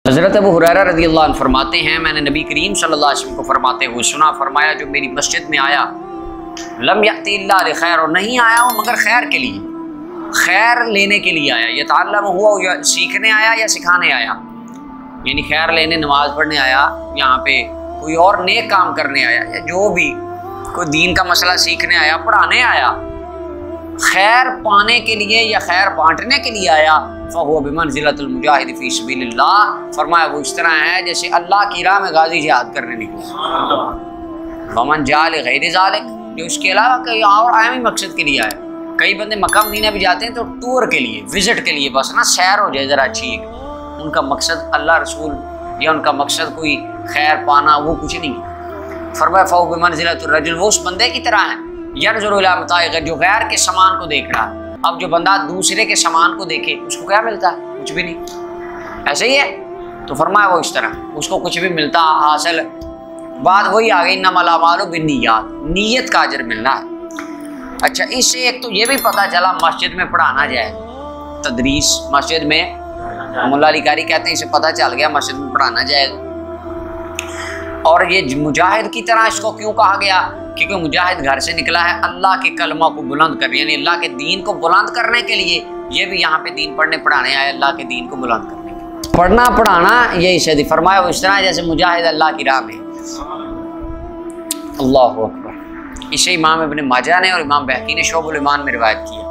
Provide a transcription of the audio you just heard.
हज़रत अबू हुरैरा रज़ियल्लाहु अन्हु फरमाते हैं, मैंने नबी करीम सल्लल्लाहु अलैहि वसल्लम को फरमाते हुए सुना, फरमाया जो मेरी मस्जिद में आया लम यअति इल्ला लिखैर, और नहीं आया वो मगर खैर के लिए, खैर लेने के लिए आया। यतअल्लम हुआ, या सीखने आया या सिखाने आया, यानी खैर लेने, नमाज पढ़ने आया, यहाँ पे कोई और नेक काम करने आया, या जो भी कोई दीन का मसला सीखने आया, पढ़ाने आया, खैर पाने के लिए या खैर बांटने के लिए आया, फ़हुव बिमंज़िलतिल मुजाहिद फ़ी सबीलिल्लाह, फरमाया वो इस तरह है जैसे अल्लाह की राह में गाजी जिहाद करने निकले। वमन जा लिग़ैरि ज़ालिक, जो उसके अलावा कहीं और आयामी मकसद के लिए आए। कई बंदे मक्का मदीना भी जाते हैं तो टूर के लिए, विजिट के लिए, बस ना सैर हो जाए ज़रा अच्छी, उनका मकसद अल्लाह रसूल या उनका मकसद कोई खैर पाना, वो कुछ नहीं। फरमाया फ़हुव बिमंज़िलतिर रजुल, वो उस बंदे की तरह है यनज़ुरु इला मताइ ग़ैर, जो गैर के सामान को देख रहा है। अब जो बंदा दूसरे के सामान को देखे उसको क्या मिलता है? कुछ भी नहीं, ऐसे ही है। तो फरमाया वो इस तरह, उसको कुछ भी मिलता हासिल, बात वही आ गई, इन्नमल अमालु बिन्नियात, नीयत का अजर मिलना है। अच्छा, इससे एक तो ये भी पता चला मस्जिद में पढ़ाना जाए, तदरीस मस्जिद में, मुल्ला अली कारी कहते हैं इसे पता चल गया मस्जिद में पढ़ाना जाएगा। और ये मुजाहिद की तरह इसको क्यों कहा गया? क्योंकि मुजाहिद घर से निकला है अल्लाह के कलमा को बुलंद करने, यानी अल्लाह के दीन को बुलंद करने के लिए। ये भी यहाँ पे दीन पढ़ने पढ़ाने आए, अल्लाह के दीन को बुलंद करने के लिए। पढ़ना पढ़ाना यही सदी फरमाया वो इस तरह जैसे मुजाहिद अल्लाह की राह में। अल्लाहु अकबर। इसे इमाम इब्न माजा ने और इमाम बहकी ने शोबुल ईमान में रिवायत किया।